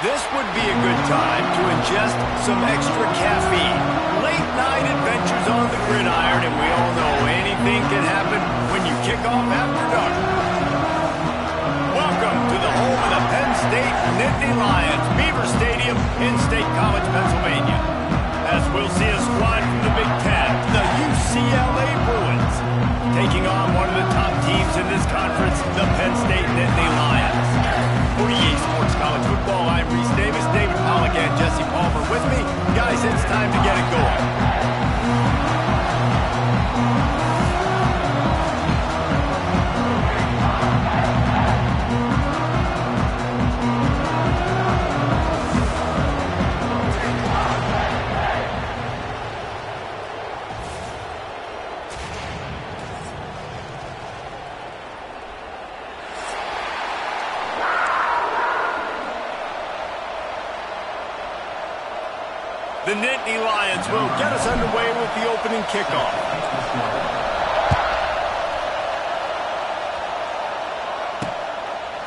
This would be a good time to ingest some extra caffeine. Late night adventures on the gridiron, and we all know anything can happen when you kick off after dark. Welcome to the home of the Penn State Nittany Lions, Beaver Stadium in State College, Pennsylvania. As we'll see a squad from the Big Ten, the UCLA Bruins, taking on one of the top teams in this conference, the Penn State Nittany Lions. For EA Sports College Football, I'm Reese Davis, David Pollack, and Jesse Palmer with me. Guys, it's time to get it going. The Nittany Lions will get us underway with the opening kickoff.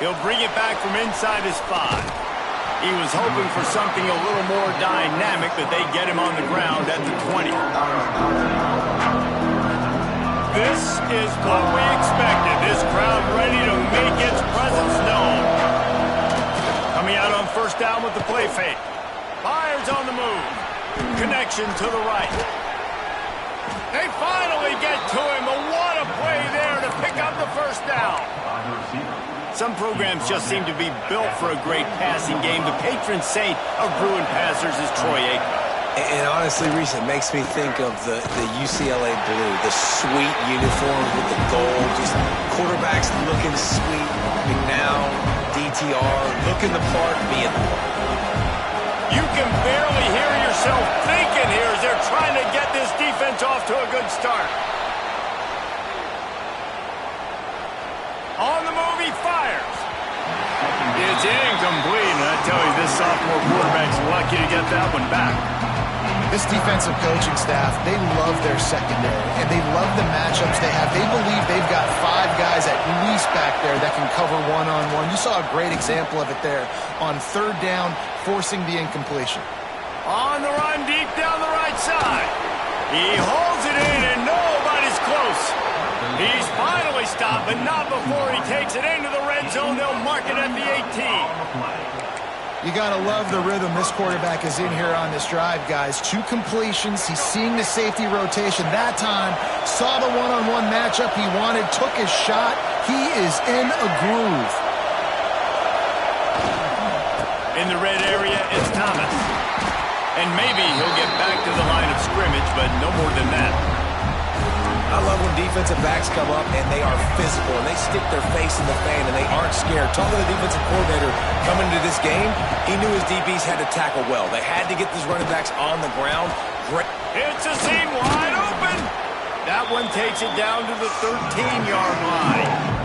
He'll bring it back from inside his 5. He was hoping for something a little more dynamic, but they get him on the ground at the 20. This is what we expected. This crowd ready to make its presence known. Coming out on first down with the play fake. Fires on the move. Connection to the right. They finally get to him. What a play there to pick up the first down. Some programs just seem to be built for a great passing game. The patron saint of Bruin passers is Troy Aikman. And honestly, Reese, it makes me think of the UCLA blue, the sweet uniforms with the gold, just quarterbacks looking sweet, McNown, DTR, looking the part, being the part. You can barely hear yourself thinking here as they're trying to get this defense off to a good start. On the move, he fires. It's incomplete, and I tell you, this sophomore quarterback's lucky to get that one back. This defensive coaching staff, they love their secondary, and they love the matchups they have. They believe they've got 5 guys at least back there that can cover one-on-one. You saw a great example of it there on third down, forcing the incompletion. On the run, deep down the right side. He holds it in, and nobody's close. He's finally stopped, but not before he takes it into the red zone. They'll mark it at the 18. You got to love the rhythm this quarterback is in here on this drive, guys. 2 completions. He's seeing the safety rotation. That time, saw the one-on-one matchup he wanted, took his shot. He is in a groove. In the red area, it's Thomas. And maybe he'll get back to the line of scrimmage, but no more than that. I love when defensive backs come up and they are physical and they stick their face in the fan and they aren't scared. Talking to the defensive coordinator coming into this game, he knew his DBs had to tackle well. They had to get these running backs on the ground. Great. It's a seam wide open. That one takes it down to the 13-yard line.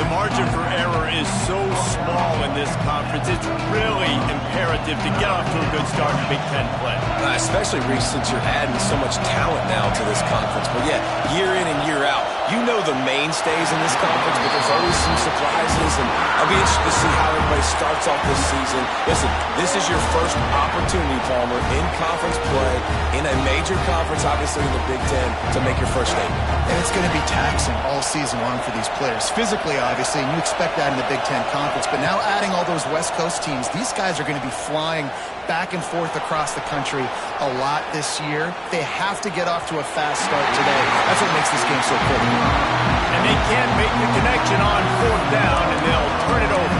The margin for error is so small in this conference. It's really imperative to get off to a good start in Big Ten play. Especially, Reese, since you're adding so much talent now to this conference. But yeah, year in and year out, you know the mainstays in this conference, but there's always some surprises, and I'll be interested to see how everybody starts off this season. Listen, this is your first opportunity, Palmer, in conference play, in a major conference, obviously in the Big Ten, to make your first statement. And it's going to be taxing all season long for these players. Physically, obviously, and you expect that in the Big Ten Conference. But now adding all those West Coast teams, these guys are going to be flying back and forth across the country a lot this year. They have to get off to a fast start today. That's what makes this game so critical. And they can't make the connection on fourth down, and they'll turn it over.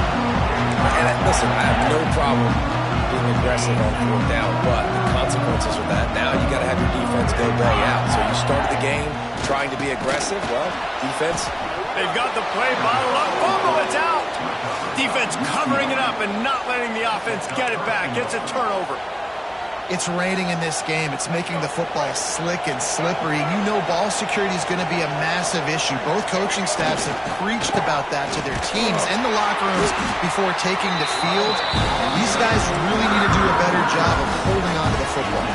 And listen, I have no problem being aggressive on fourth down, but the consequences of that, now you got to have your defense go belly out. So you started the game trying to be aggressive. Well, defense. They've got the play bottled up. Fumble, it's out. Defense covering it up and not letting the offense get it back. Gets a turnover. It's raining in this game. It's making the football slick and slippery. You know ball security is going to be a massive issue. Both coaching staffs have preached about that to their teams and the locker rooms before taking the field. These guys really need to do a better job of holding on to the football.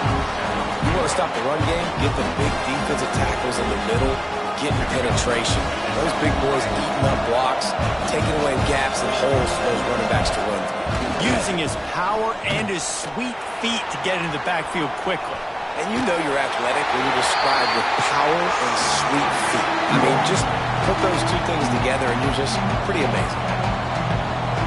You want to stop the run game? Get the big defensive tackles in the middle. getting penetration. Those big boys eating up blocks, taking away gaps and holes for those running backs to run through. Using his power and his sweet feet to get into the backfield quickly. And you know you're athletic when you're described with power and sweet feet. I mean, just put those two things together and you're just pretty amazing.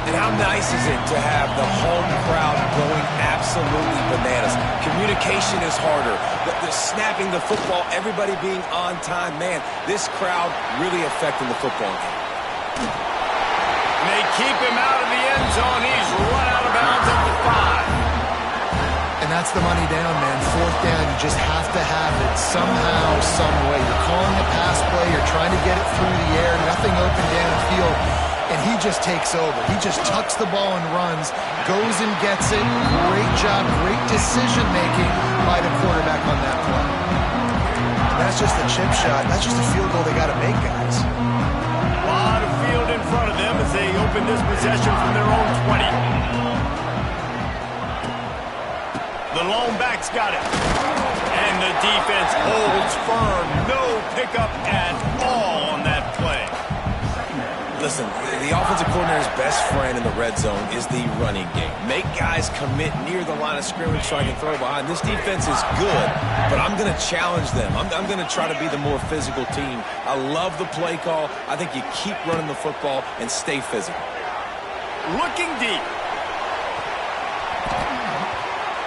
And how nice is it to have the home crowd going absolutely bananas? Communication is harder. The snapping the football, everybody being on time. Man, this crowd really affecting the football game. And they keep him out of the end zone. He's run out of bounds at the 5. And that's the money down, man. Fourth down, you just have to have it somehow, some way. You're calling a pass play. You're trying to get it through the air. Nothing open downfield. And he just takes over. He just tucks the ball and runs, goes and gets it. Great job, great decision-making by the quarterback on that play. That's just a chip shot. That's just a field goal they got to make, guys. A lot of field in front of them as they open this possession from their own 20. The lone back's got it. And the defense holds firm. No pickup at all on that play. Listen, the offensive coordinator's best friend in the red zone is the running game. Make guys commit near the line of scrimmage so I can throw behind. This defense is good, but I'm going to challenge them. I'm going to try to be the more physical team. I love the play call. I think you keep running the football and stay physical. Looking deep.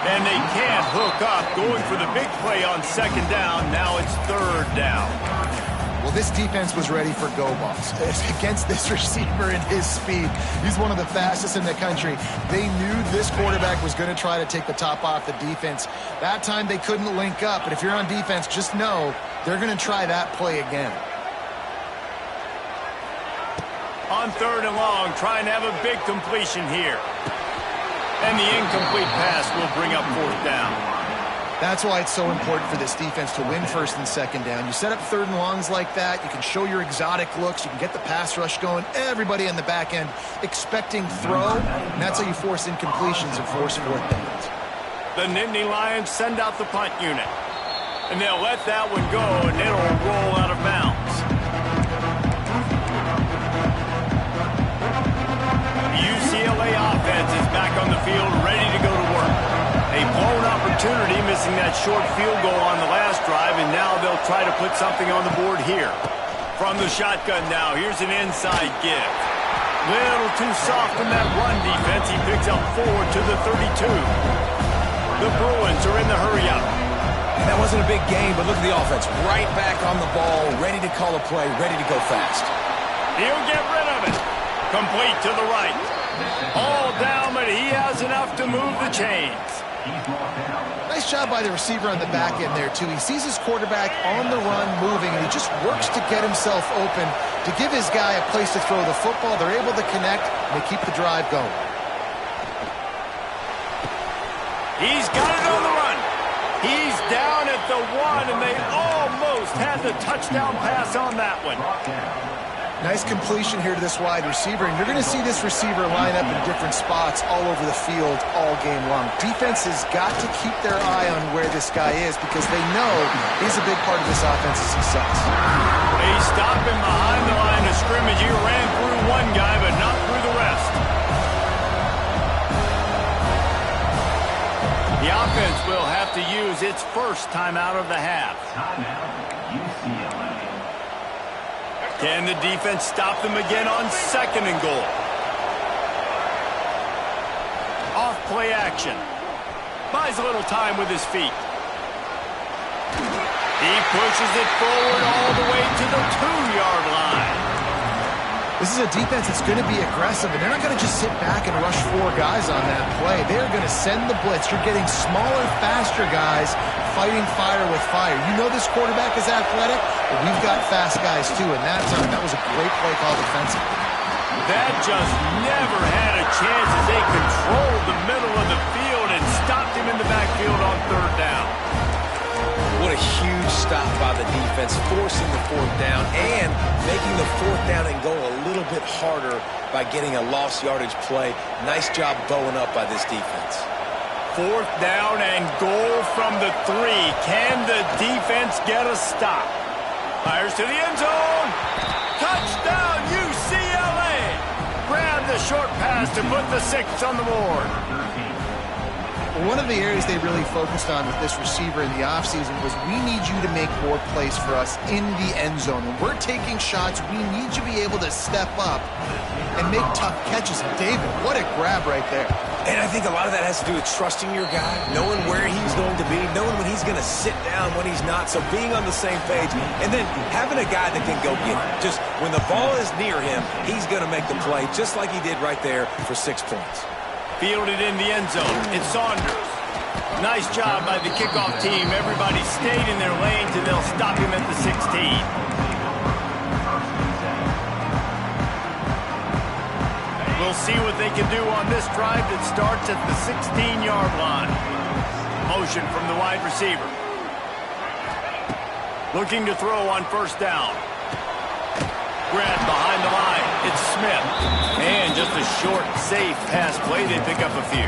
And they can't hook up. Going for the big play on second down. Now it's third down. Well, this defense was ready for go balls against this receiver and his speed. He's one of the fastest in the country. They knew this quarterback was going to try to take the top off the defense. That time they couldn't link up, but if you're on defense, just know they're going to try that play again. On third and long, trying to have a big completion here. And the incomplete pass will bring up fourth down. That's why it's so important for this defense to win first and second down. You set up third and longs like that, you can show your exotic looks, you can get the pass rush going, everybody on the back end expecting throw, and that's how you force incompletions and force fourth downs. The Nittany Lions send out the punt unit, and they'll let that one go, and it'll roll out of bounds. The UCLA offense is back on the field, ready to go to work. A blown opportunity, missing that short field goal on the last drive, and now they'll try to put something on the board here. From the shotgun now, here's an inside give. Little too soft in that run defense. He picks up 4 to the 32. The Bruins are in the hurry-up. That wasn't a big game, but look at the offense. Right back on the ball, ready to call a play, ready to go fast. He'll get rid of it. Complete to the right. All down, but he has enough to move the chains. Nice job by the receiver on the back end there, too. He sees his quarterback on the run moving, and he just works to get himself open to give his guy a place to throw the football. They're able to connect, and they keep the drive going. He's got it on the run. He's down at the 1, and they almost had the touchdown pass on that one. Nice completion here to this wide receiver, and you're going to see this receiver line up in different spots all over the field all game long. Defense has got to keep their eye on where this guy is because they know he's a big part of this offense's success. They stop him behind the line of scrimmage. He ran through one guy, but not through the rest. The offense will have to use its first timeout of the half. UCLA. Can the defense stop them again on second and goal? Off play action. Buys a little time with his feet. He pushes it forward all the way to the 2-yard line. This is a defense that's going to be aggressive, and they're not going to just sit back and rush 4 guys on that play. They're going to send the blitz. You're getting smaller, faster guys fighting fire with fire. You know this quarterback is athletic, but we've got fast guys too, and that time, that was a great play call defensively. That just never had a chance as they controlled the middle of the field and stopped him in the backfield on third down. What a huge stop by the defense, forcing the fourth down and making the fourth down and goal a little bit harder by getting a lost yardage play. Nice job bowing up by this defense. Fourth down and goal from the 3. Can the defense get a stop? Fires to the end zone. Touchdown, UCLA. Grab the short pass to put the 6 on the board. One of the areas they really focused on with this receiver in the offseason was we need you to make more plays for us in the end zone. When we're taking shots, we need you to be able to step up and make tough catches. And David, what a grab right there. And I think a lot of that has to do with trusting your guy, knowing where he's going to be, knowing when he's going to sit down, when he's not. So being on the same page, and then having a guy that can go get it. Just when the ball is near him, he's going to make the play, just like he did right there for 6 points. Fielded in the end zone. It's Saunders. Nice job by the kickoff team. Everybody stayed in their lanes, and they'll stop him at the 16. We'll see what they can do on this drive that starts at the 16-yard line. Motion from the wide receiver. Looking to throw on first down. Grabbed behind the line. It's Smith. And just a short, safe pass play. They pick up a few.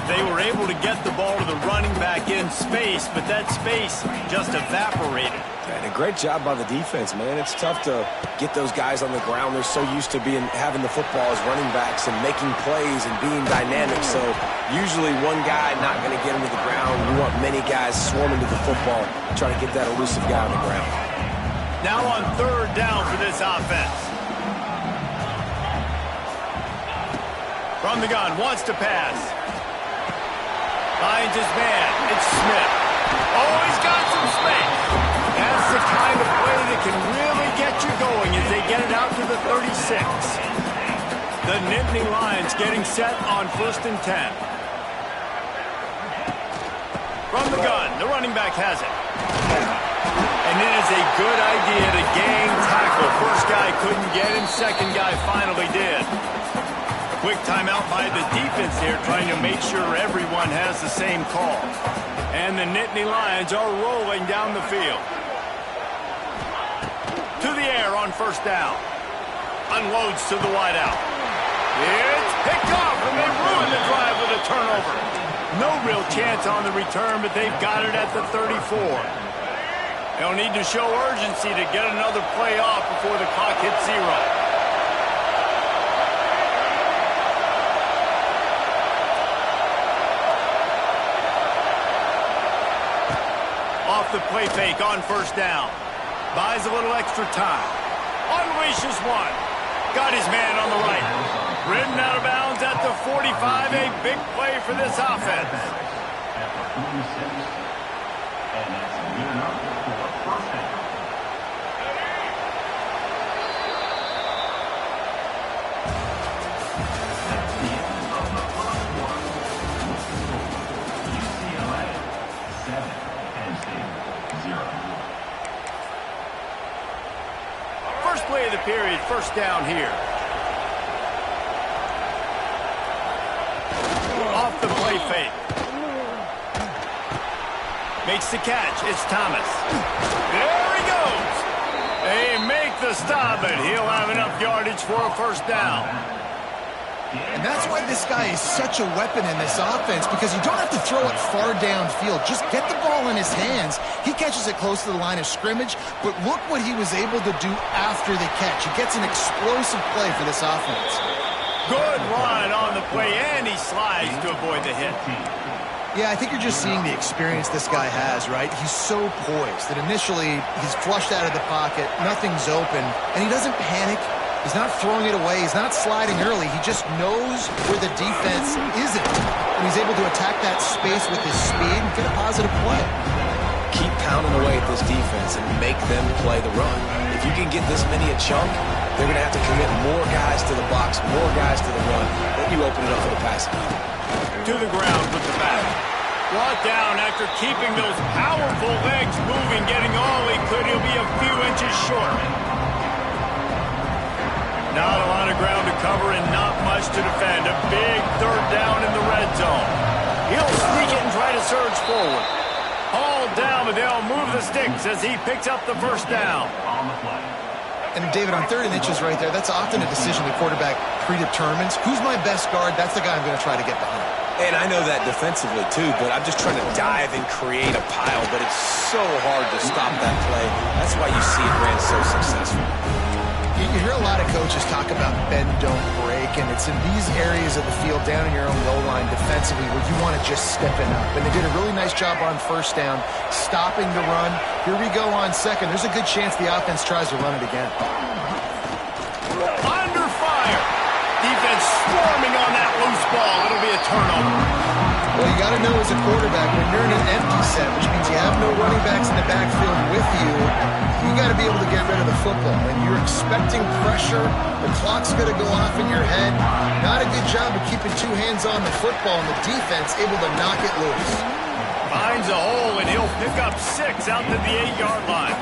They were able to get the ball to the running back in space, but that space just evaporated. And a great job by the defense, man. It's tough to get those guys on the ground. They're so used to having the football as running backs and making plays and being dynamic. So usually one guy not going to get him to the ground. You want many guys swarming to the football, trying to get that elusive guy on the ground. Now on third down for this offense. From the gun, wants to pass. Finds his man. It's Smith. Oh, he's got some space. That's the kind of play that can really get you going as they get it out to the 36. The Nittany Lions getting set on 1st and 10. From the gun, the running back has it. And it is a good idea to gang tackle. First guy couldn't get him, second guy finally did. Quick timeout by the defense here, trying to make sure everyone has the same call. And the Nittany Lions are rolling down the field. To the air on first down. Unloads to the wideout. It's picked off, and they ruin the drive with a turnover. No real chance on the return, but they've got it at the 34. They'll need to show urgency to get another play off before the clock hits 0. Off the play fake on first down. Buys a little extra time. Unleashes one. Got his man on the right. Ridden out of bounds at the 45. A big play for this offense. Play of the period, first down here. Off the play fake. Makes the catch. It's Thomas. There he goes. They make the stop, and he'll have enough yardage for a first down. And that's why this guy is such a weapon in this offense, because you don't have to throw it far downfield. Just get the ball in his hands. He catches it close to the line of scrimmage, but look what he was able to do after the catch. He gets an explosive play for this offense. Good run on the play, and he slides to avoid the hit. Yeah, I think you're just seeing the experience this guy has, right? He's so poised that initially he's flushed out of the pocket, nothing's open, and he doesn't panic. He's not throwing it away. He's not sliding early. He just knows where the defense isn't. And he's able to attack that space with his speed and get a positive play. Keep pounding away at this defense and make them play the run. If you can get this many a chunk, they're going to have to commit more guys to the box, more guys to the run. Then you open it up for the passing game. To the ground with the back. Brought down after keeping those powerful legs moving, getting all he could. He'll be a few inches short. Not a lot of ground to cover and not much to defend. A big third down in the red zone. He'll sneak it and try to surge forward. Hauled down, but they'll move the sticks as he picks up the first down. And David, on 3rd and inches right there, that's often a decision the quarterback predetermines. Who's my best guard? That's the guy I'm going to try to get behind. And I know that defensively, too, but I'm just trying to dive and create a pile, but it's so hard to stop that play. That's why you see it ran so successful. You hear a lot of coaches talk about bend, don't break, and it's in these areas of the field down in your own goal line defensively where you want to just step it up. And they did a really nice job on first down, stopping the run. Here we go on second. There's a good chance the offense tries to run it again. Under fire. Defense swarming on that loose ball. It'll be a turnover. Well, you got to know as a quarterback, when you're in an empty set, which means you have no running backs in the backfield with you, you got to be able to get rid of the football. And you're expecting pressure. The clock's going to go off in your head. Not a good job of keeping two hands on the football, and the defense able to knock it loose. Finds a hole, and he'll pick up 6 out to the 8-yard line.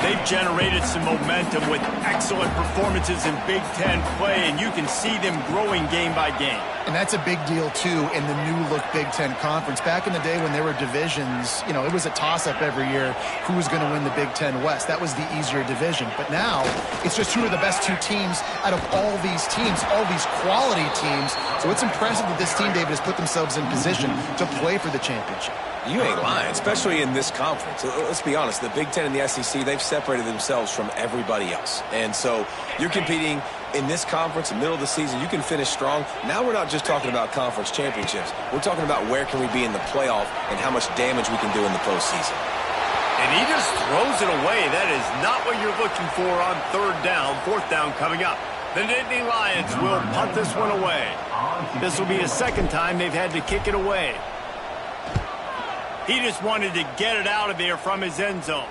They've generated some momentum with excellent performances in Big Ten play, and you can see them growing game by game. And that's a big deal, too, in the new-look Big Ten Conference. Back in the day when there were divisions, you know, it was a toss-up every year who was going to win the Big Ten West. That was the easier division. But now it's just who are the best 2 teams out of all these teams, all these quality teams. So it's impressive that this team, David, has put themselves in position to play for the championship. You ain't lying, especially in this conference. Let's be honest, the Big Ten and the SEC, they've separated themselves from everybody else. And so you're competing in this conference, in the middle of the season, you can finish strong. Now we're not just talking about conference championships. We're talking about where can we be in the playoff and how much damage we can do in the postseason. And he just throws it away. That is not what you're looking for on 3rd down, 4th down coming up. The Nittany Lions will punt this one away. This will be the 2nd time they've had to kick it away. He just wanted to get it out of there from his end zone.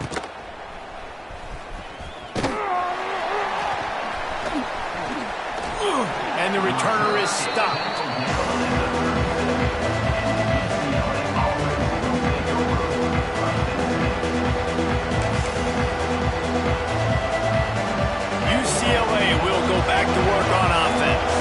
And the returner is stopped. UCLA will go back to work on offense.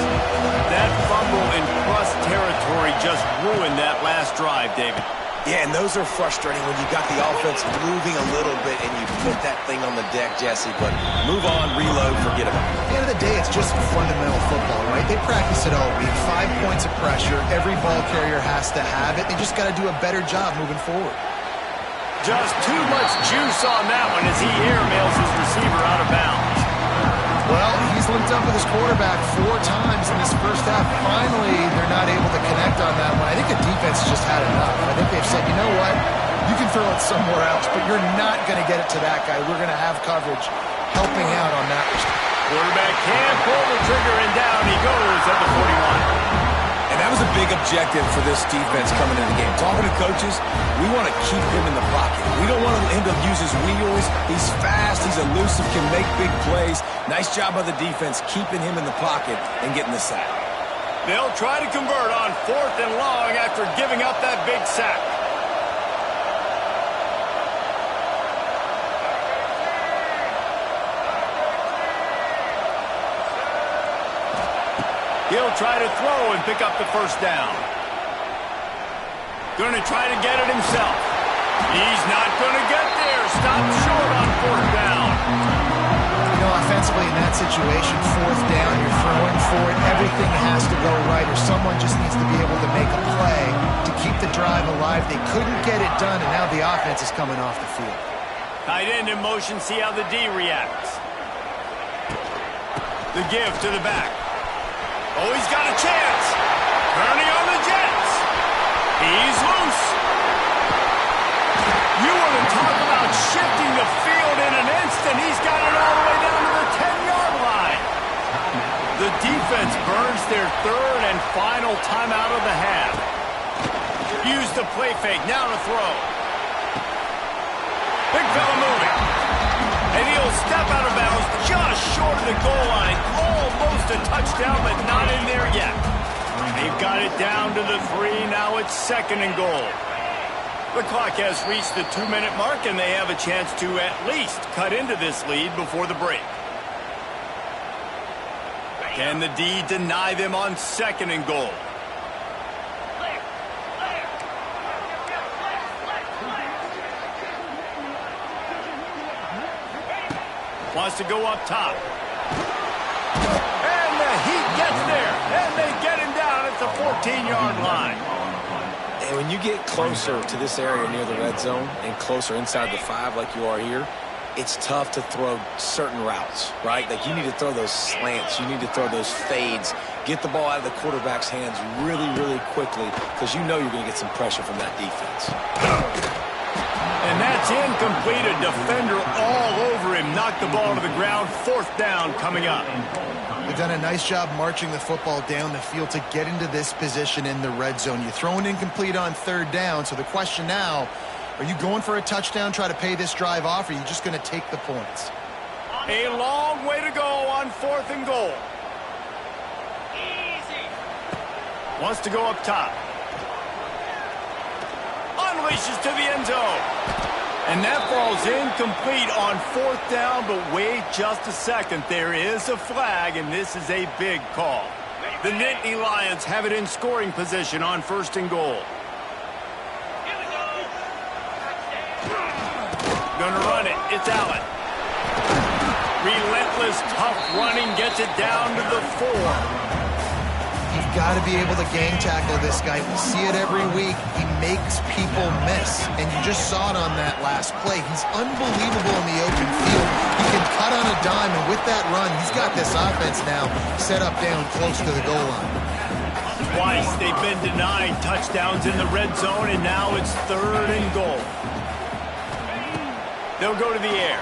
That fumble in plus territory just ruined that last drive, David. Yeah, and those are frustrating when you got the offense moving a little bit and you put that thing on the deck, Jesse. But move on, reload, forget about it. At the end of the day, it's just fundamental football, right? They practice it all week. 5 points of pressure. Every ball carrier has to have it. They just got to do a better job moving forward. Just too much juice on that one as he airmails his receiver out of bounds. Well, he's linked up with his quarterback 4 times in this first half. Finally, they're not able to connect on that one. I think the defense just had enough. I think they've said, you know what? You can throw it somewhere else, but you're not going to get it to that guy. We're going to have coverage helping out on that respect. Quarterback can't pull the trigger, and down he goes at the 41. And that was a big objective for this defense coming into the game. Talking to coaches, we want to keep him in the pocket. We don't want him to use his wheels. He's fast, he's elusive, can make big plays. Nice job by the defense keeping him in the pocket and getting the sack. They'll try to convert on 4th and long after giving up that big sack. He'll try to throw and pick up the 1st down. Going to try to get it himself. He's not going to get there. Stopped short on 4th down. You know, offensively in that situation, 4th down, you're throwing for it. Everything has to go right, or someone just needs to be able to make a play to keep the drive alive. They couldn't get it done, and now the offense is coming off the field. Tight end in motion, see how the D reacts. The give to the back. Oh, he's got a chance. Turning on the Jets. He's loose. You want to talk about shifting the field in an instant. He's got it all the way down to the 10-yard line. The defense burns their 3rd and final timeout of the half. Use the play fake. Now to throw. Big fella moving. And he'll step out of bounds just short of the goal line. Almost a touchdown, but not in there yet. They've got it down to the 3. Now it's 2nd and goal. The clock has reached the 2-minute mark, and they have a chance to at least cut into this lead before the break. Can the D deny them on 2nd and goal? Wants to go up top. And the Heat gets there. And they get him down at the 14-yard line. And when you get closer to this area near the red zone and closer inside the 5 like you are here, it's tough to throw certain routes, right? Like, you need to throw those slants. You need to throw those fades. Get the ball out of the quarterback's hands really, really quickly, because you know you're going to get some pressure from that defense. And that's incomplete. A defender all over him. Knocked the ball to the ground. 4th down coming up. They've done a nice job marching the football down the field to get into this position in the red zone. You throw an incomplete on 3rd down, so the question now, are you going for a touchdown, try to pay this drive off, or are you just going to take the points? A long way to go on 4th and goal. Easy. Wants to go up top. Unleashes to the end zone. And that falls incomplete on 4th down, but wait just a second. There is a flag, and this is a big call. The Nittany Lions have it in scoring position on 1st and goal. Gonna run it. It's Allen. Relentless, tough running, gets it down to the 4. You've got to be able to gang tackle this guy. We see it every week. He makes people miss, and you just saw it on that last play. He's unbelievable in the open field. He can cut on a dime, and with that run, he's got this offense now set up down close to the goal line. Twice they've been denied touchdowns in the red zone, and now it's 3rd and goal. They'll go to the air.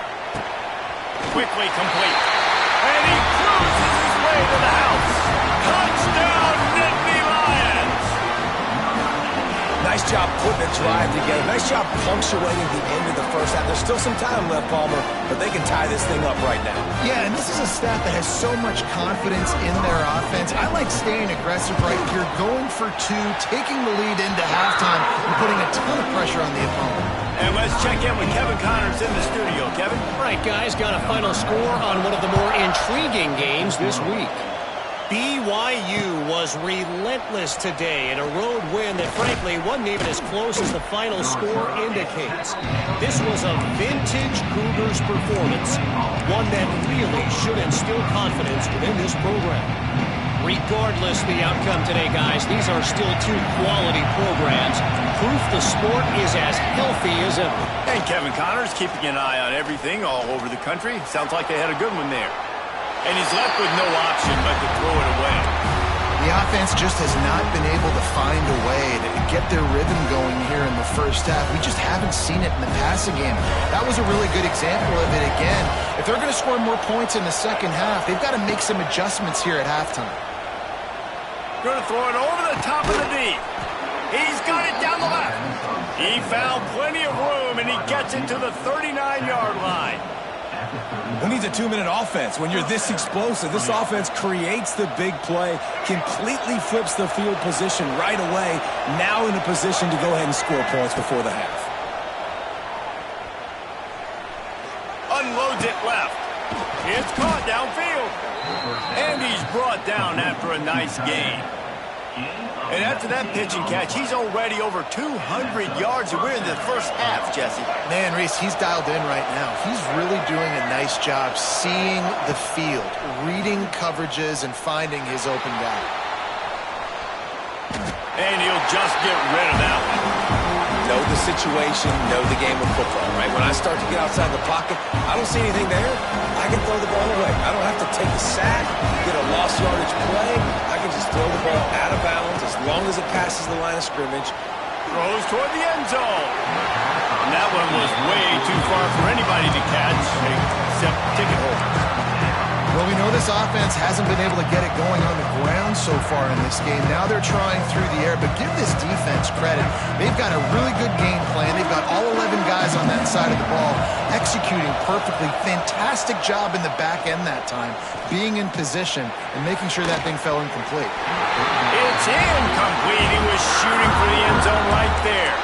Quickly complete. And he cruises his way to the house. Touchdown, Nittany Lions! Nice job putting a drive together. Nice job punctuating the end of the first half. There's still some time left, Palmer, but they can tie this thing up right now. Yeah, and this is a staff that has so much confidence in their offense. I like staying aggressive right here, going for 2, taking the lead into halftime, and putting a ton of pressure on the opponent. And let's check in with Kevin Connors in the studio. Kevin? All right, guys, got a final score on one of the more intriguing games this week. BYU was relentless today in a road win that, frankly, wasn't even as close as the final score indicates. This was a vintage Cougars performance, one that really should instill confidence within this program. Regardless the outcome today, guys, these are still 2 quality programs. Proof the sport is as healthy as ever. And Kevin Connors keeping an eye on everything all over the country. Sounds like they had a good one there. And he's left with no option but to throw it away. The offense just has not been able to find a way to get their rhythm going here in the first half. We just haven't seen it in the passing game. That was a really good example of it again. If they're going to score more points in the second half, they've got to make some adjustments here at halftime. Going to throw it over the top of the deep. He's got it down the left. He found plenty of room, and he gets it to the 39-yard line. Who needs a 2-minute offense when you're this explosive? This offense creates the big play, completely flips the field position right away, now in a position to go ahead and score points before the half. Unloads it left. It's caught downfield. And he's brought down after a nice gain. And after that pitch and catch, he's already over 200 yards, and we're in the first half, Jesse. Man, Reese, he's dialed in right now. He's really doing a nice job seeing the field, reading coverages, and finding his open guy. And he'll just get rid of that one. Know the situation, know the game of football, right? When I start to get outside the pocket, I don't see anything there, I can throw the ball away. I don't have to take a sack, get a lost yardage play. I can just throw the ball out of bounds as long as it passes the line of scrimmage. Throws toward the end zone. And that one was way too far for anybody to catch, except ticket holders. Well, we know this offense hasn't been able to get it going on the ground so far in this game. Now they're trying through the air, but give this defense credit. They've got a really good game plan. They've got all 11 guys on that side of the ball executing perfectly. Fantastic job in the back end that time, being in position and making sure that thing fell incomplete. It's incomplete. He was shooting for the end zone right there.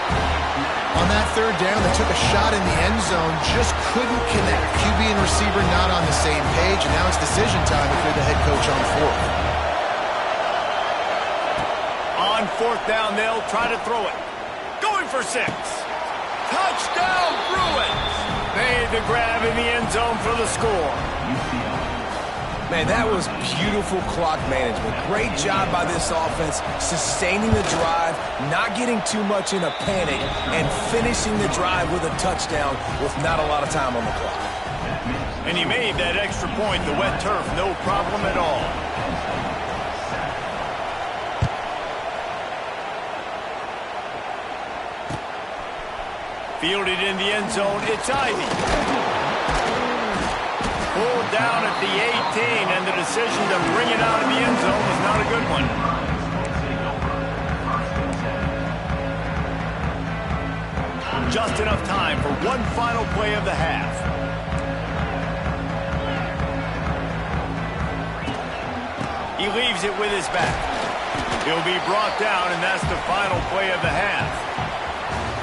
On that 3rd down, they took a shot in the end zone, just couldn't connect. QB and receiver not on the same page, and now it's decision time if you're the head coach on 4th. On 4th down, they'll try to throw it. Going for 6. Touchdown, Bruins! Made the grab in the end zone for the score. Man, that was beautiful clock management. Great job by this offense, sustaining the drive, not getting too much in a panic, and finishing the drive with a touchdown with not a lot of time on the clock. And he made that extra point, the wet turf, no problem at all. Fielded in the end zone, it's Ivy. Pulled down at the 18, and the decision to bring it out of the end zone was not a good one. Just enough time for one final play of the half. He leaves it with his back. He'll be brought down, and that's the final play of the half.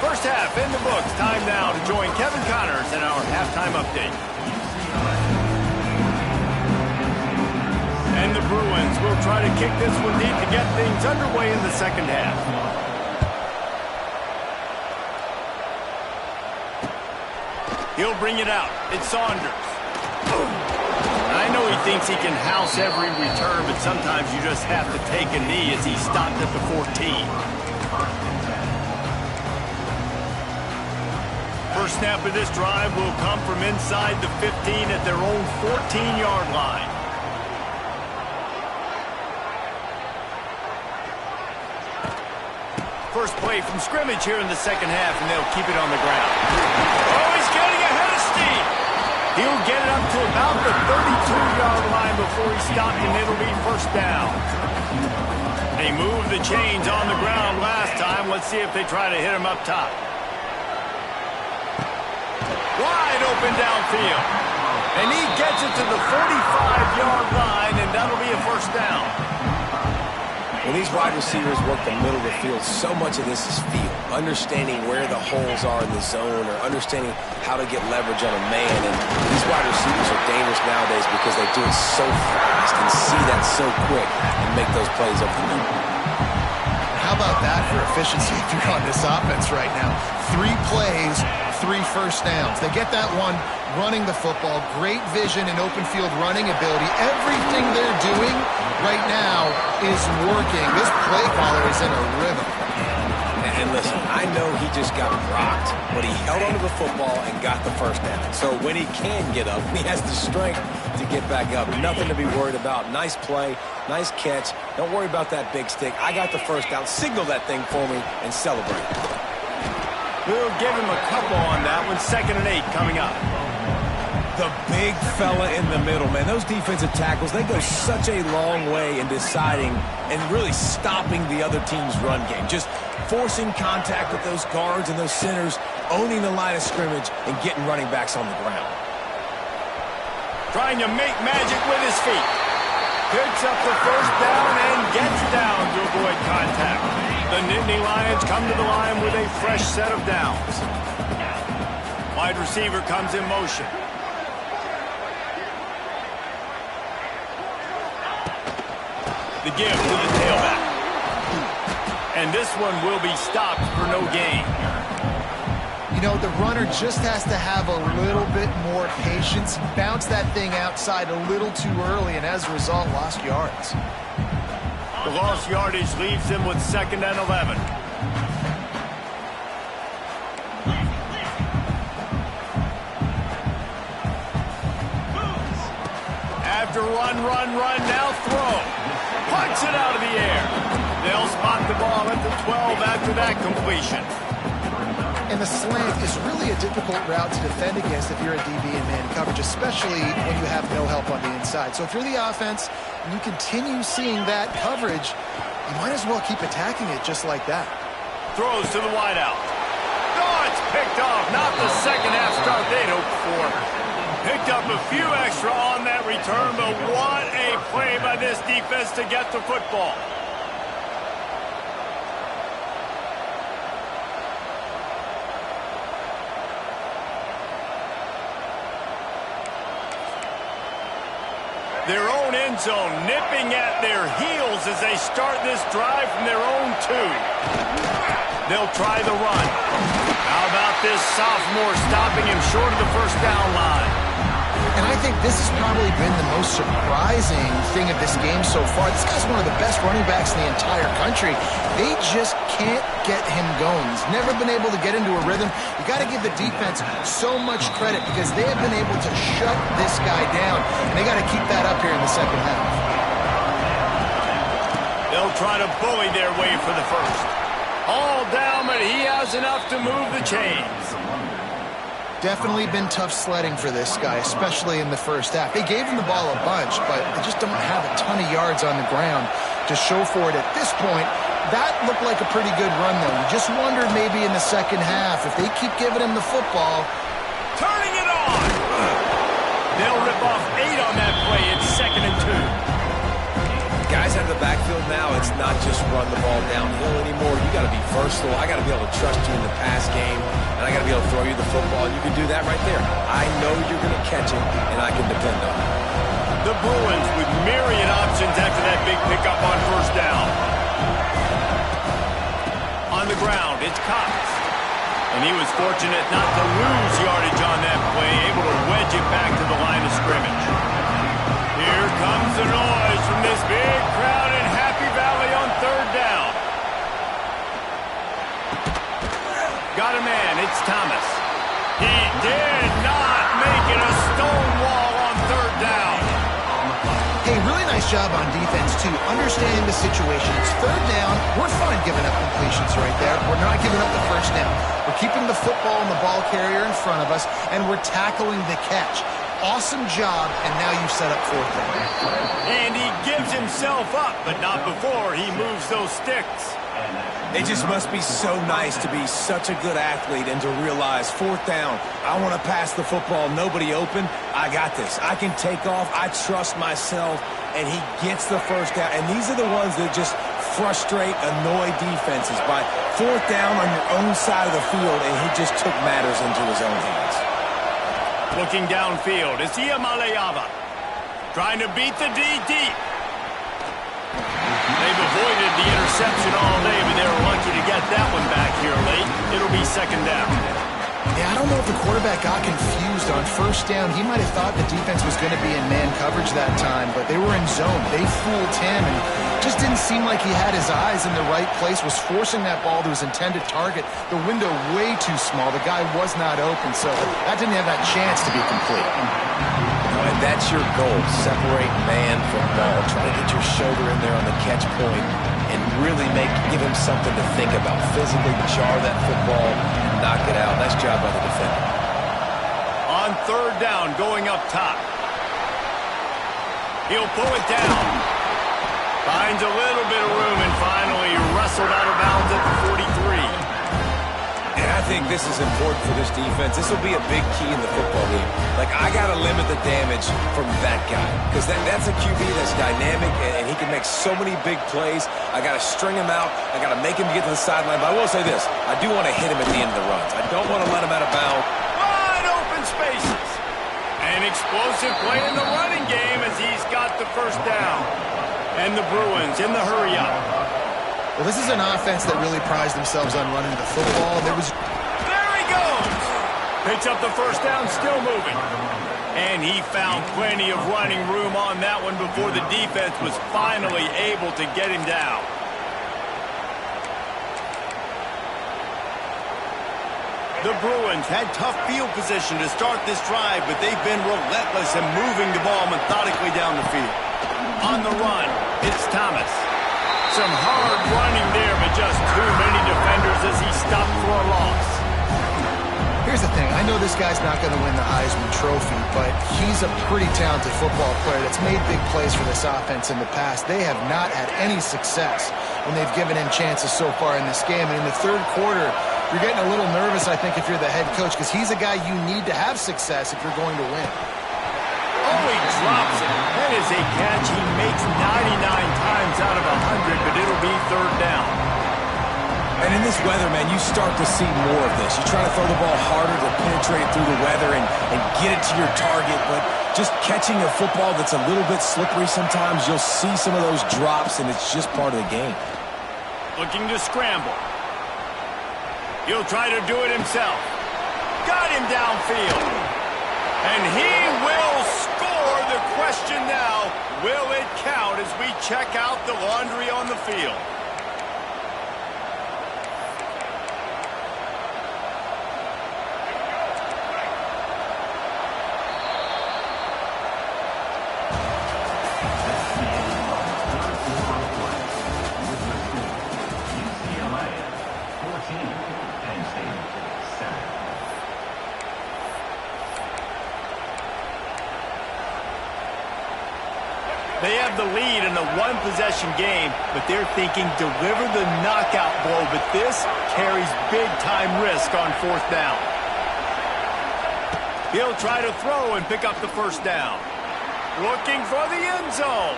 First half in the books. Time now to join Kevin Connors in our halftime update. And the Bruins will try to kick this one deep to get things underway in the second half. He'll bring it out. It's Saunders. I know he thinks he can house every return, but sometimes you just have to take a knee as he stopped at the 14. First snap of this drive will come from inside the 15 at their own 14-yard line. First play from scrimmage here in the second half, and they'll keep it on the ground. Oh, he's getting ahead of steam. He'll get it up to about the 32-yard line before he stopped, and it'll be first down. They moved the chains on the ground last time. Let's see if they try to hit him up top. Wide open downfield. And he gets it to the 45-yard line, and that'll be a first down. When these wide receivers work the middle of the field, so much of this is feel. Understanding where the holes are in the zone or understanding how to get leverage on a man. And these wide receivers are dangerous nowadays because they do it so fast and see that so quick and make those plays over the middle. How about that for efficiency if you're on this offense right now? 3 plays, 3 first downs. They get that one running the football, great vision and open field running ability. Everything they're doing right now is working. This play caller is in a rhythm. And listen, I know he just got rocked, but he held onto the football and got the first down. So when he can get up, he has the strength to get back up. Nothing to be worried about. Nice play, nice catch. Don't worry about that big stick. I got the first down. Signal that thing for me and celebrate. We'll give him a couple on that one. 2nd and 8 coming up. The big fella in the middle, man. Those defensive tackles, they go such a long way in deciding and really stopping the other team's run game. Just forcing contact with those guards and those centers, owning the line of scrimmage, and getting running backs on the ground. Trying to make magic with his feet. Picks up the first down and gets down to avoid contact. The Nittany Lions come to the line with a fresh set of downs. Wide receiver comes in motion. The give to the tailback. And this one will be stopped for no gain. You know, the runner just has to have a little bit more patience. Bounce that thing outside a little too early, and as a result, lost yards. The lost yardage leaves him with 2nd and 11. After run, now throw. Punts it out of the air. They'll spot the ball at the 12 after that completion. And the slant is really a difficult route to defend against if you're a DB in man coverage, especially when you have no help on the inside. So if you're the offense and you continue seeing that coverage, you might as well keep attacking it just like that. Throws to the wideout. Oh, it's picked off. Not the second half start they'd hoped for. Picked up a few extra on that return, but what a play by this defense to get the football. Their own end zone nipping at their heels as they start this drive from their own 2. They'll try the run. How about this sophomore stopping him short of the first down line? And I think this has probably been the most surprising thing of this game so far. This guy's one of the best running backs in the entire country. They just can't get him going. He's never been able to get into a rhythm. You got to give the defense so much credit because they have been able to shut this guy down, and they got to keep that up here in the second half. They'll try to bully their way for the first. All down, but he has enough to move the chains. Definitely been tough sledding for this guy, especially in the first half. They gave him the ball a bunch, but they just don't have a ton of yards on the ground to show for it at this point. That looked like a pretty good run, though. You just wondered maybe in the second half, if they keep giving him the football. Turning it on! They'll rip off 8 on that play. It's 2nd and 2. Guys out of the backfield now, it's not just run the ball downhill anymore. You got to be versatile. I got to be able to trust you in the pass game, and I got to be able to throw you the football. You can do that right there. I know you're going to catch it, and I can depend on it. The Bruins with myriad options after that big pickup on first down. On the ground, it's Cox. And he was fortunate not to lose yardage on that play, able to wedge it back to the line of scrimmage. Here comes the noise from this big crowd in Happy Valley on third down. Got a man, it's Thomas. He did not make it a stone wall on third down. Hey, really nice job on defense, too, understanding the situation. It's third down. We're fine giving up completions right there. We're not giving up the first down. We're keeping the football and the ball carrier in front of us, and we're tackling the catch. Awesome job, and now you've set up fourth down. And he gives himself up, but not before he moves those sticks. It just must be so nice to be such a good athlete and to realize fourth down, I want to pass the football, nobody open, I got this. I can take off, I trust myself, and he gets the first down. And these are the ones that just frustrate, annoy defenses by fourth down on your own side of the field, and he just took matters into his own hands. Looking downfield, it's Iamaleava trying to beat the D deep. They've avoided the interception all day, but they were lucky to get that one back here late. It'll be second down. Yeah, I don't know if the quarterback got confused on first down. He might have thought the defense was going to be in man coverage that time, but they were in zone. They fooled him, and just didn't seem like he had his eyes in the right place, was forcing that ball to his intended target. The window way too small. The guy was not open, so that didn't have that chance to be complete. And that's your goal, separate man from ball. Try to get your shoulder in there on the catch point and really give him something to think about. Physically jar that football and knock it out. Nice job by the defender. On third down, going up top. He'll pull it down. Finds a little bit of room and finally wrestled out of bounds at the 43. And I think this is important for this defense. This will be a big key in the football game. Like, I got to limit the damage from that guy because that's a QB that's dynamic and he can make so many big plays. I got to string him out. I got to make him get to the sideline. But I will say this. I do want to hit him at the end of the runs. I don't want to let him out of bounds. Wide open spaces. An explosive play in the running game as he's got the first down. And the Bruins in the hurry-up. Well, this is an offense that really prides themselves on running the football. There he goes! Picks up the first down, still moving. And he found plenty of running room on that one before the defense was finally able to get him down. The Bruins had tough field position to start this drive, but they've been relentless in moving the ball methodically down the field. On the run, it's Thomas. Some hard running there, but just too many defenders as he stopped for a loss. Here's the thing. I know this guy's not going to win the Heisman Trophy, but he's a pretty talented football player that's made big plays for this offense in the past. They have not had any success when they've given him chances so far in this game. And in the third quarter, you're getting a little nervous, I think, if you're the head coach, because he's a guy you need to have success if you're going to win. Oh, he drops it. That is a catch he makes 99 times out of 100, but it'll be third down. And in this weather, man, you start to see more of this. You try to throw the ball harder to penetrate through the weather and get it to your target, but just catching a football that's a little bit slippery sometimes, you'll see some of those drops, and it's just part of the game. Looking to scramble. He'll try to do it himself. Got him downfield. And he will score question now, will it count as we check out the laundry on the field? They have the lead in a one-possession game, but they're thinking deliver the knockout blow, but this carries big-time risk on fourth down. He'll try to throw and pick up the first down. Looking for the end zone.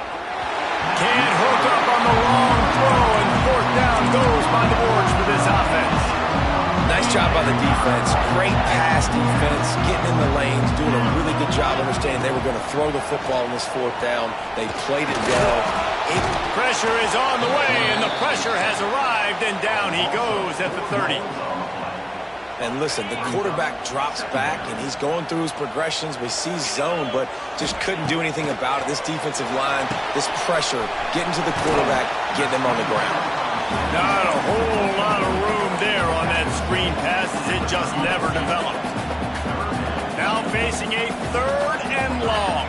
Can't hook up on the long throw, and fourth down goes by the boards for this offense. Nice job by the defense. Great pass defense, getting in the lanes, doing a really good job understanding they were going to throw the football in this fourth down. They played it well. Pressure is on the way, and the pressure has arrived, and down he goes at the 30. And listen, the quarterback drops back, and he's going through his progressions. We see zone, but just couldn't do anything about it. This defensive line, this pressure, getting to the quarterback, getting him on the ground. Not a whole lot of room there on that screen pass as it just never developed. Now facing a third and long.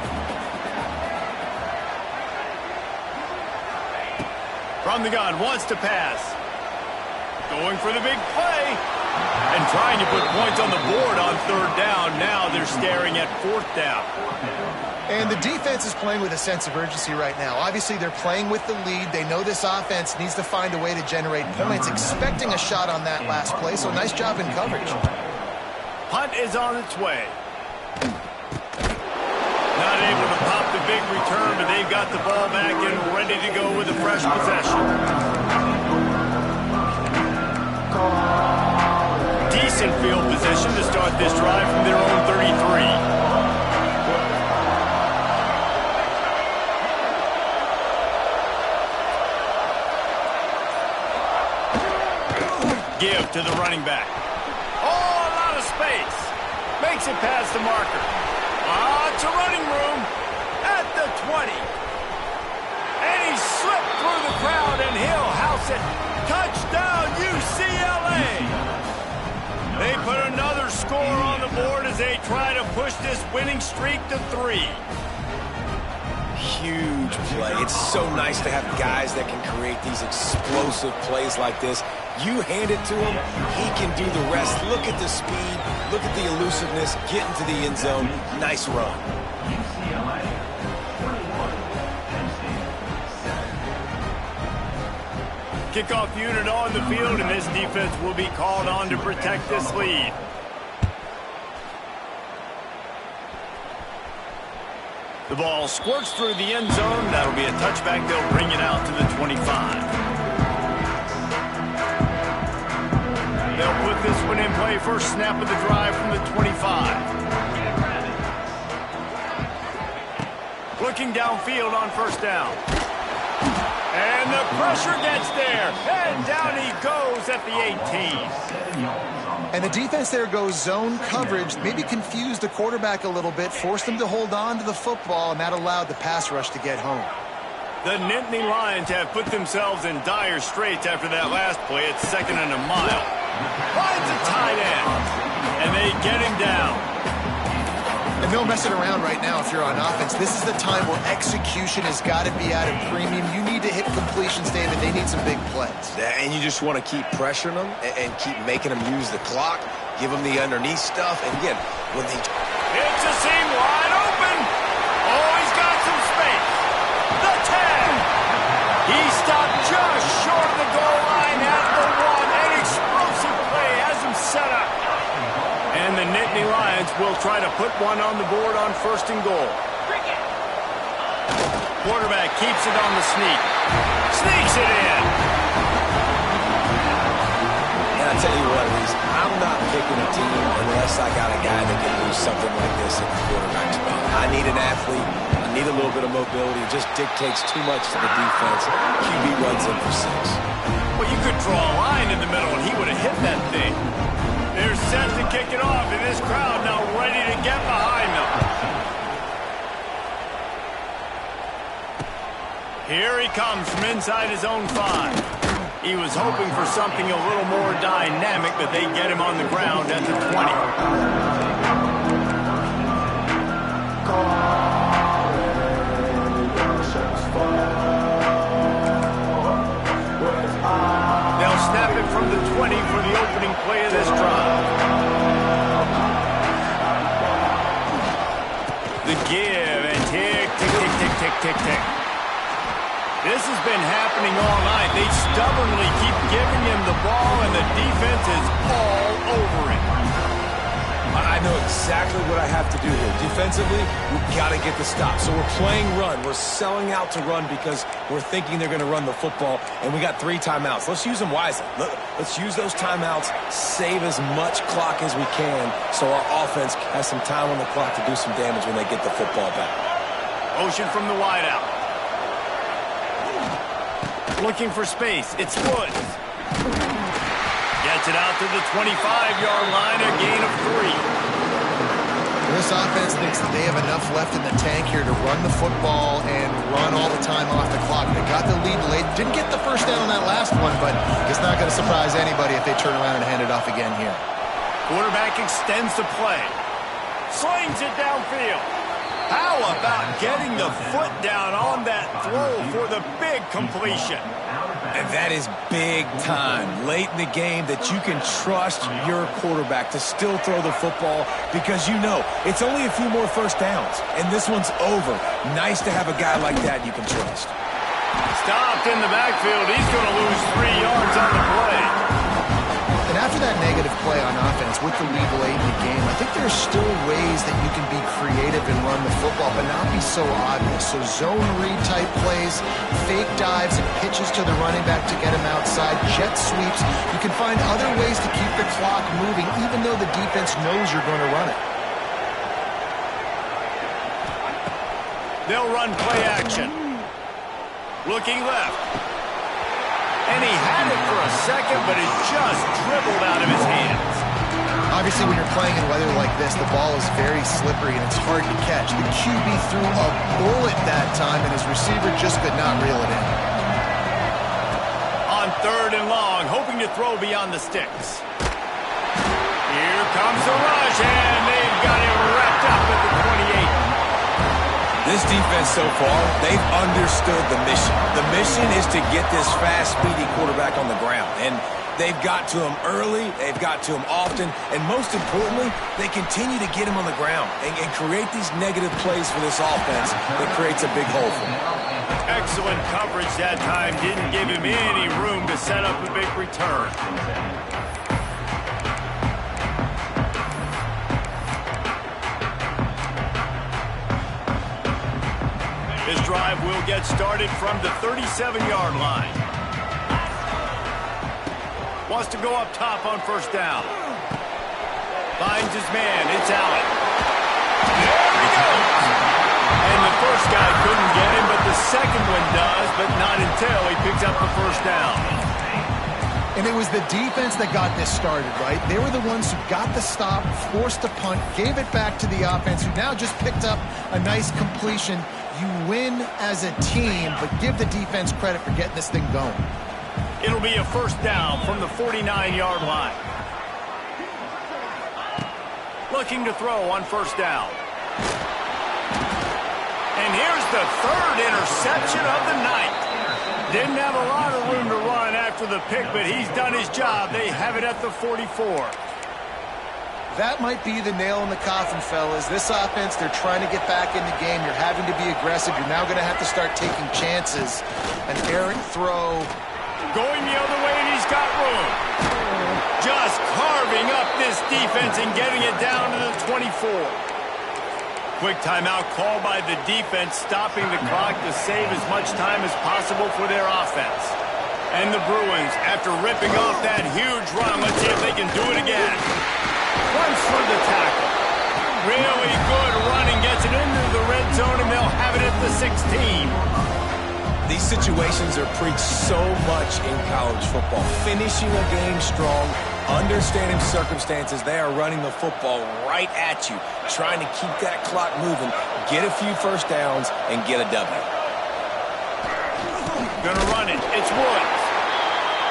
From the gun, wants to pass. Going for the big play. And trying to put points on the board on third down. Now they're staring at fourth down. And the defense is playing with a sense of urgency right now. Obviously, they're playing with the lead. They know this offense needs to find a way to generate points, expecting a shot on that last play, so nice job in coverage. Punt is on its way. Not able to pop the big return, but they've got the ball back and ready to go with a fresh possession. Decent field position to start this drive from their own 33. Give to the running back. Oh, a lot of space. Makes it past the marker. Lots of running room at the 20. And he slipped through the crowd, and he'll house it. Touchdown, UCLA. They put another score on the board as they try to push this winning streak to 3. Huge play. It's so nice to have guys that can create these explosive plays like this. You hand it to him, he can do the rest. Look at the speed, look at the elusiveness, get into the end zone. Nice run. Kickoff unit on the field, and this defense will be called on to protect this lead. The ball squirts through the end zone. That'll be a touchback. They'll bring it out to the 25. They'll put this one in play. First snap of the drive from the 25. Looking downfield on first down. And the pressure gets there. And down he goes at the 18. And the defense there goes zone coverage, maybe confused the quarterback a little bit, forced him to hold on to the football, and that allowed the pass rush to get home. The Nittany Lions have put themselves in dire straits after that last play. It's 2nd and a mile. Finds a tight end, and they get him down. And no messing around right now if you're on offense. This is the time where execution has got to be at a premium. You need to hit completions, David. They need some big plays. And you just want to keep pressuring them and keep making them use the clock, give them the underneath stuff. And again, when they... It's a seam wide open. Oh, he's got some space. The 10. He stopped just short of the goal line at the 1. An explosive play has him set up. And the Nittany Lions will try to put one on the board on 1st and goal. Quarterback keeps it on the sneak. Sneaks it in. And I tell you what, Reese, I'm not picking a team unless I got a guy that can do something like this at the quarterback spot. I need an athlete. I need a little bit of mobility. It just dictates too much to the defense. QB runs in for 6. Well, you could draw a line in the middle, and he would have hit that thing. They're set to kick it off, and this crowd now ready to get behind them. Here he comes from inside his own 5. He was hoping for something a little more dynamic, but they get him on the ground at the 20. They'll snap it from the 20 for the opening play of this drive. The give and tick, tick, tick, tick, tick, tick, tick. This has been happening all night. They stubbornly keep giving him the ball, and the defense is all over it. I know exactly what I have to do here. Defensively, we've got to get the stop. So we're playing run. We're selling out to run because we're thinking they're going to run the football, and we got 3 timeouts. Let's use them wisely. Let's use those timeouts, save as much clock as we can so our offense has some time on the clock to do some damage when they get the football back. Motion from the wideout. Looking for space. It's Woods. Gets it out to the 25-yard line, a gain of 3. This offense thinks that they have enough left in the tank here to run the football and run all the time off the clock. They got the lead late. Didn't get the first down on that last one, but it's not going to surprise anybody if they turn around and hand it off again here. Quarterback extends the play. Slings it downfield. How about getting the foot down on that throw for the big completion? And that is big time late in the game that you can trust your quarterback to still throw the football because you know it's only a few more first downs, and this one's over. Nice to have a guy like that you can trust. Stopped in the backfield. He's going to lose 3 yards on the play. And after that negative play on offense with the lead late in the game, I think there's still ways that you can be creative and run the football, but not be so obvious. So zone read type plays, fake dives and pitches to the running back to get him outside, jet sweeps. You can find other ways to keep the clock moving, even though the defense knows you're going to run it. They'll run play action. Looking left. And he had it for a second, but it just dribbled out of his hands. Obviously, when you're playing in weather like this, the ball is very slippery and it's hard to catch. The QB threw a bullet that time, and his receiver just could not reel it in. On 3rd and long, hoping to throw beyond the sticks. Here comes the rush, and they've got him wrapped up at the 28. This defense so far, they've understood the mission. The mission is to get this fast, speedy quarterback on the ground. And they've got to him early, they've got to him often, and most importantly, they continue to get him on the ground and create these negative plays for this offense that creates a big hole for him. Excellent coverage that time. Didn't give him any room to set up a big return. This drive will get started from the 37-yard line. Wants to go up top on 1st down. Finds his man. It's Allen. There he goes. And the first guy couldn't get him, but the second one does, but not until he picks up the 1st down. And it was the defense that got this started, right? They were the ones who got the stop, forced a punt, gave it back to the offense, who now just picked up a nice completion. You win as a team, but give the defense credit for getting this thing going. It'll be a 1st down from the 49-yard line. Looking to throw on 1st down. And here's the 3rd interception of the night. Didn't have a lot of room to run after the pick, but he's done his job. They have it at the 44. That might be the nail in the coffin, fellas. This offense, they're trying to get back in the game. You're having to be aggressive. You're now going to have to start taking chances. An errant throw. Going the other way, and he's got room. Just carving up this defense and getting it down to the 24. Quick timeout called by the defense, stopping the clock to save as much time as possible for their offense. And the Bruins, after ripping off that huge run, let's see if they can do it again. Runs for the tackle. Really good running, gets it into the red zone, and they'll have it at the 16. These situations are preached so much in college football. Finishing a game strong, understanding circumstances. They are running the football right at you, trying to keep that clock moving, get a few 1st downs, and get a W. Gonna run it. It's Woods.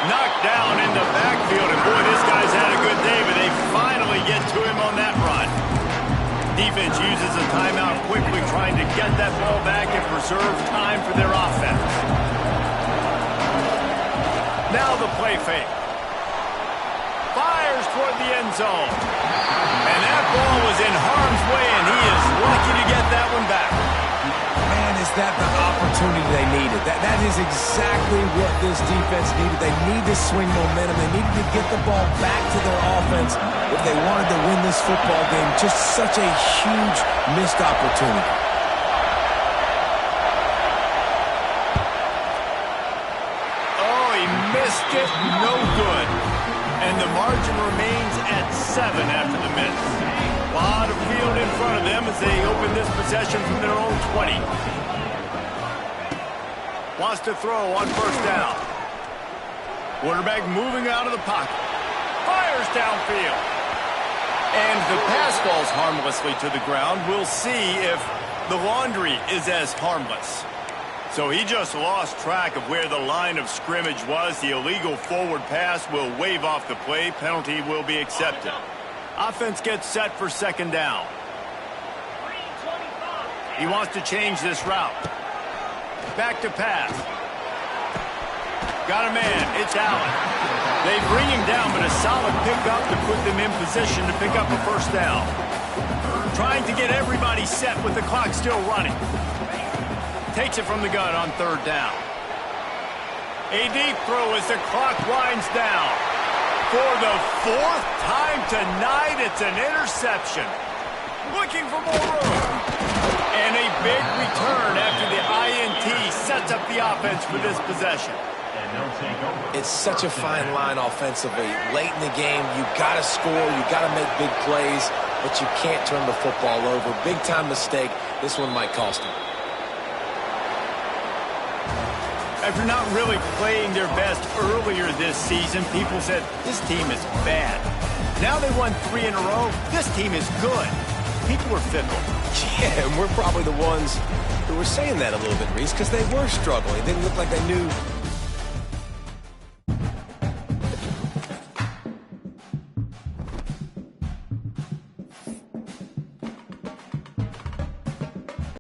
Knocked down in the backfield, and boy, this guy's had a good day, but they finally get to him on that run. Defense uses a timeout quickly, trying to get that ball back and preserve time for their offense. Now the play fake. Fires toward the end zone. And that ball was in harm's way, and he is lucky to get that one back. Man, is that the opportunity they needed? That is exactly what this defense needed. They need to swing momentum. They needed to get the ball back to their offense if they wanted to win this football game. Just such a huge missed opportunity. Oh, he missed it. No good. And the margin remains at 7 after the miss. A lot of field in front of them as they open this possession from their own 20. Wants to throw on first down. Quarterback moving out of the pocket. Fires downfield. And the pass falls harmlessly to the ground. We'll see if the laundry is as harmless. So he just lost track of where the line of scrimmage was. The illegal forward pass will wave off the play. Penalty will be accepted. Offense gets set for second down. He wants to change this route. Back to pass. Got a man. It's Allen. They bring him down, but a solid pickup to put them in position to pick up a first down. Trying to get everybody set with the clock still running. Takes it from the gun on third down. A deep throw as the clock winds down. For the 4th time tonight, it's an interception. Looking for more room. And a big return after the INT sets up the offense for this possession. It's such a fine line offensively. Late in the game, you've got to score, you've got to make big plays, but you can't turn the football over. Big-time mistake. This one might cost them. After not really playing their best earlier this season, people said, this team is bad. Now they won 3 in a row. This team is good. People are fickle. Yeah, and we're probably the ones who were saying that a little bit, Reese, because they were struggling. It didn't look like they knew